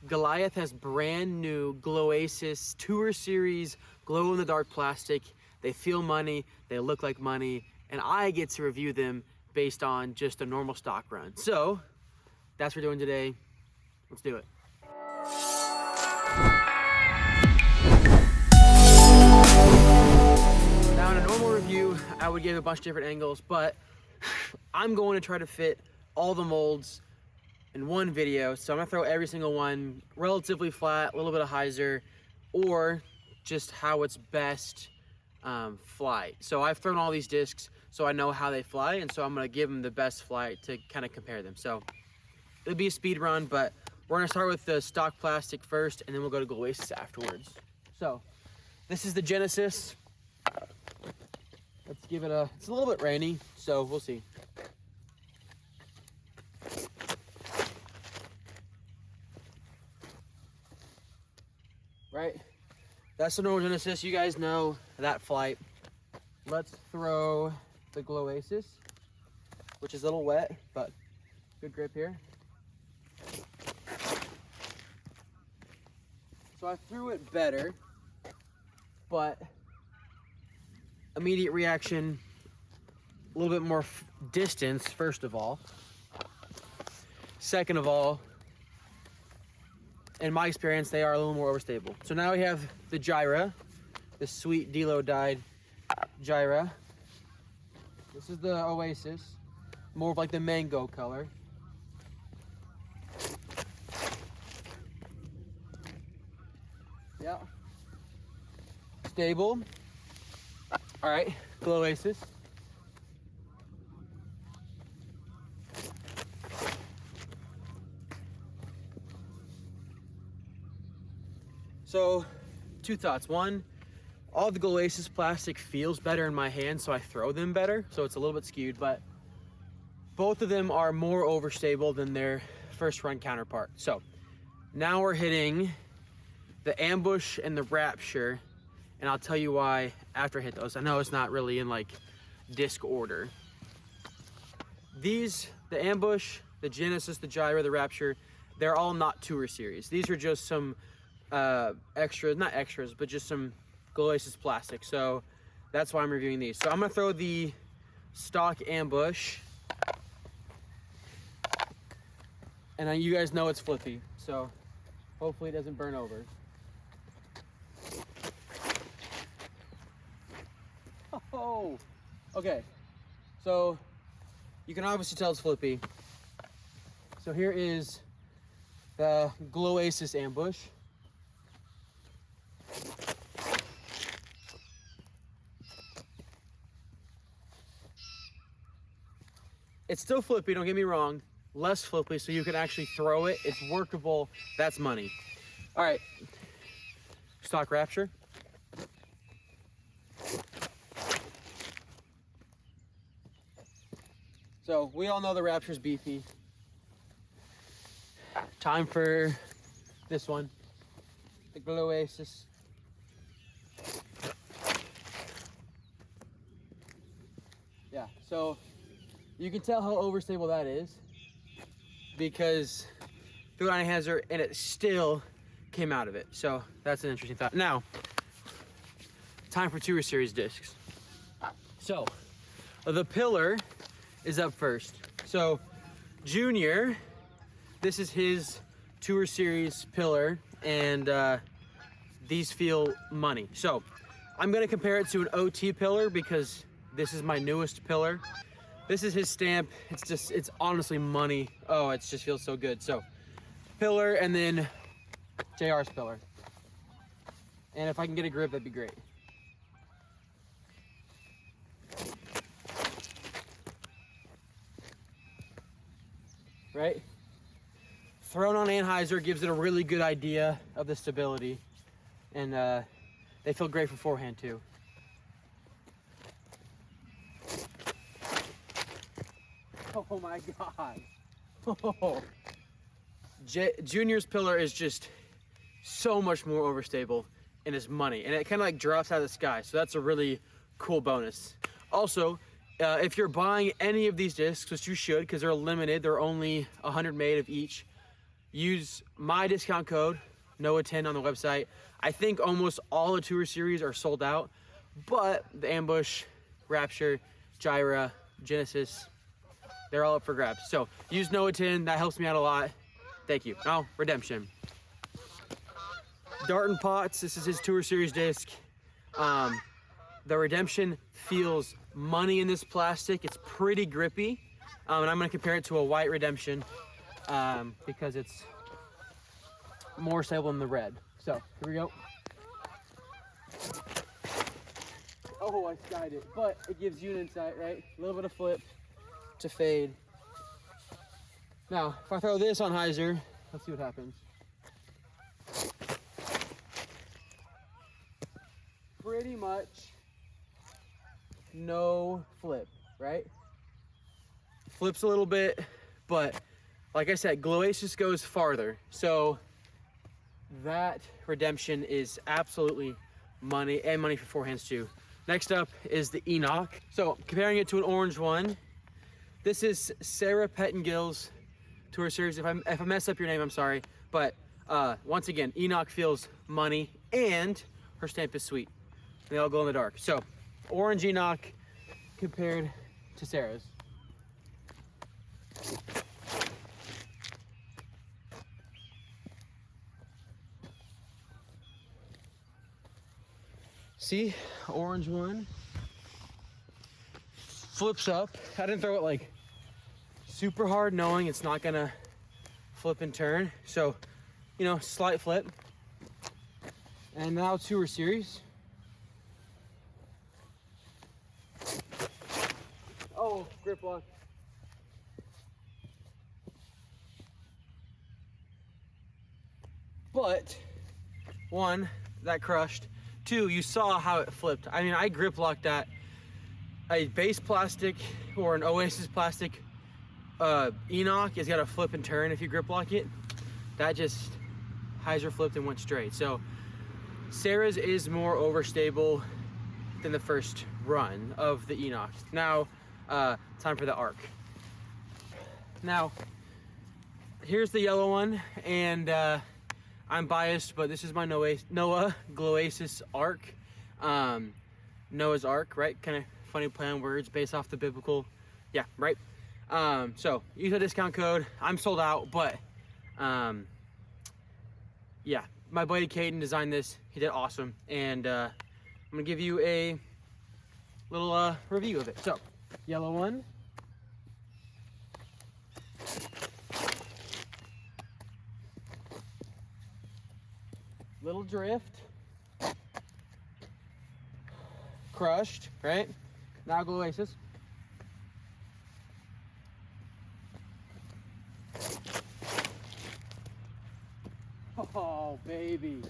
Goliath has brand new Gloasis Tour Series glow-in-the-dark plastic. They feel money, they look like money, and I get to review them based on just a normal stock run. So that's what we're doing today. Let's do it. Now in a normal review, I would give a bunch of different angles, but I'm going to try to fit all the molds in one video. So I'm gonna throw every single one relatively flat, a little bit of hyzer, or just how it's best fly. So I've thrown all these discs so I know how they fly, and so I'm gonna give them the best fly to kind of compare them. So it'll be a speed run, but we're gonna start with the stock plastic first, and then we'll go to Gloasis afterwards. So this is the Genesis. Let's give it it's a little bit rainy, so we'll see. Right, that's the normal Genesis. You guys know that flight. Let's throw the Gloasis, which is a little wet, but good grip here. So I threw it better, but immediate reaction, a little bit more distance, first of all. Second of all, in my experience, they are a little more overstable. So now we have the Gyra, the sweet Delo dyed Gyra. This is the Oasis, more of like the mango color. Yeah. Stable. All right, Gloasis. So, two thoughts. One, all the Gloasis plastic feels better in my hand, so I throw them better, so it's a little bit skewed, but both of them are more overstable than their first run counterpart. So, now we're hitting the Ambush and the Rapture, and I'll tell you why after I hit those. I know it's not really in like disc order. These, the Ambush, the Genesis, the Gyra, the Rapture, they're all not Tour Series. These are just some extras, not extras, but just some Gloasis plastic. So that's why I'm reviewing these. So I'm gonna throw the stock Ambush, and you guys know it's flippy, so hopefully it doesn't burn over. Oh, okay. So you can obviously tell it's flippy. So here is the Gloasis Ambush. It's still flippy, don't get me wrong. Less flippy, so you can actually throw it. It's workable. That's money. All right. Stock Rapture. So we all know the Rapture's beefy. Time for this one, the Gloasis. Yeah, so you can tell how overstable that is because threw it on a hazard and it still came out of it. So that's an interesting thought. Now, time for Tour Series discs. So the Pillar is up first. So Junior, this is his Tour Series Pillar, and these feel money. So I'm gonna compare it to an OT Pillar because this is my newest Pillar. This is his stamp. It's honestly money. Oh, it just feels so good. So Pillar, and then JR's Pillar. And if I can get a grip, that'd be great. Right? Thrown on anhyzer gives it a really good idea of the stability, and they feel great for forehand too. Oh my God. Oh. Junior's Pillar is just so much more overstable and is money, and it kind of like drops out of the sky, so that's a really cool bonus. Also, if you're buying any of these discs, which you should because they're limited, they're only 100 made of each, use my discount code, NOAH10 on the website. I think almost all the Tour Series are sold out, but the Ambush, Rapture, Gyra, Genesis, they're all up for grabs. So use NOAH10, that helps me out a lot. Thank you. Now, Redemption. Darton Potts, this is his Tour Series disc. The Redemption feels money in this plastic. It's pretty grippy. And I'm gonna compare it to a white Redemption because it's more stable than the red. So, here we go. Oh, I skied it, but it gives you an insight, right? A little bit of flip to fade. Now, if I throw this on hyzer, let's see what happens. Pretty much no flip, right? Flips a little bit, but like I said, Gloasis goes farther. So that Redemption is absolutely money, and money for forehands too. Next up is the Enoch. So comparing it to an orange one, this is Sarah Pettengill's Tour Series. If I mess up your name, I'm sorry. But once again, Enoch feels money, and her stamp is sweet. They all glow in the dark. So orange Enoch compared to Sarah's. See, orange one flips up. I didn't throw it like super hard, knowing it's not gonna flip and turn. So, you know, slight flip. And now Tour Series. Oh, grip lock. But one, that crushed. Two, you saw how it flipped. I mean, I grip locked at a base plastic or an Oasis plastic. Enoch is got a flip and turn if you grip lock it. That just hyzer flipped and went straight. So Sarah's is more overstable than the first run of the Enoch. Now, time for the arc. Now, here's the yellow one, and I'm biased, but this is my Noah Gloasis Arc. Noah's Ark, right? Kind of funny play on words based off the biblical. Yeah, right? So use a discount code. I'm sold out, but yeah, my buddy Caden designed this. He did awesome, and I'm gonna give you a little review of it. So, yellow one. Little drift. Crushed, right? Now Gloasis. Oh, baby.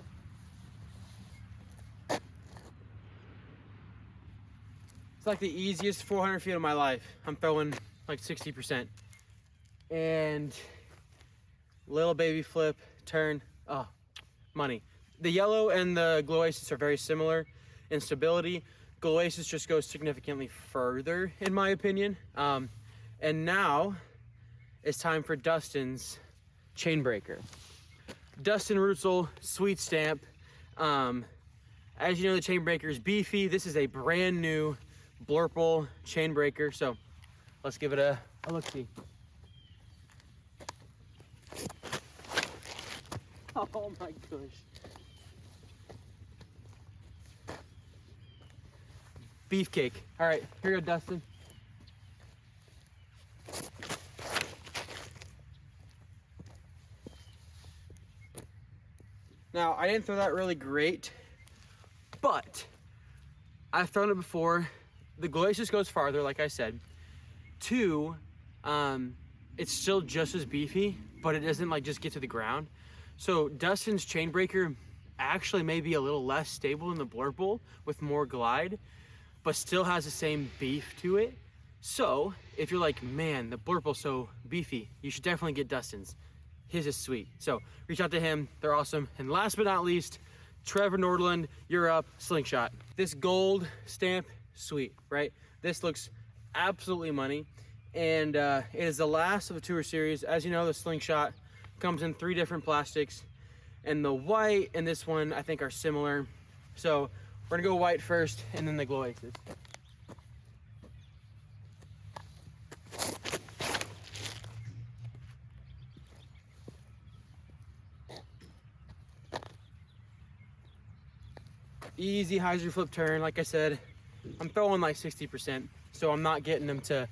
It's like the easiest 400 feet of my life. I'm throwing like 60%. And little baby flip, turn, oh, money. The yellow and the Gloasis are very similar in stability. Gloasis just goes significantly further, in my opinion. And now it's time for Dustin's Chainbreaker. Dustin Rutzel, sweet stamp. As you know, the Chainbreaker is beefy. This is a brand new Blurple Chainbreaker, so let's give it a look-see. Oh my gosh. Beefcake. All right, here you go, Dustin. Now, I didn't throw that really great, but I've thrown it before. The Gloasis goes farther, like I said. Two, it's still just as beefy, but it doesn't like just get to the ground. So Dustin's Chainbreaker actually may be a little less stable than the Blurple with more glide, but still has the same beef to it. So if you're like, man, the Blurple's so beefy, you should definitely get Dustin's. His is sweet. So reach out to him, they're awesome. And last but not least, Trevor Nordland, you're up, Slingshot. This gold stamp, sweet, right? This looks absolutely money. And it is the last of the Tour Series. As you know, the Slingshot comes in 3 different plastics, and the white and this one I think are similar. So we're gonna go white first and then the Gloasis. Easy hyzer flip turn. Like I said, I'm throwing like 60%, so I'm not getting them to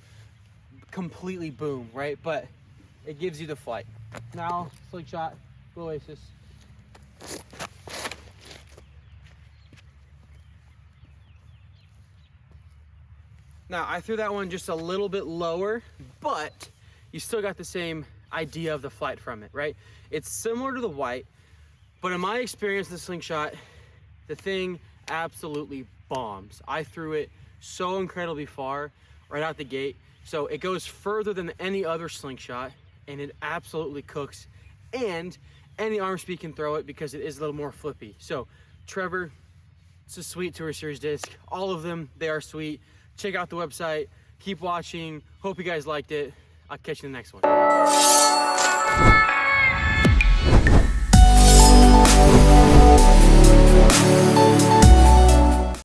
completely boom, right? But it gives you the flight. Now, Slingshot, Gloasis. Now, I threw that one just a little bit lower, but you still got the same idea of the flight from it, right? It's similar to the white, but in my experience with the Slingshot, the thing absolutely bombs. I threw it so incredibly far right out the gate. So it goes further than any other Slingshot, and it absolutely cooks. And any arm speed can throw it because it is a little more flippy. So Trevor, it's a sweet Tour Series disc. All of them, they are sweet. Check out the website. Keep watching. Hope you guys liked it. I'll catch you in the next one.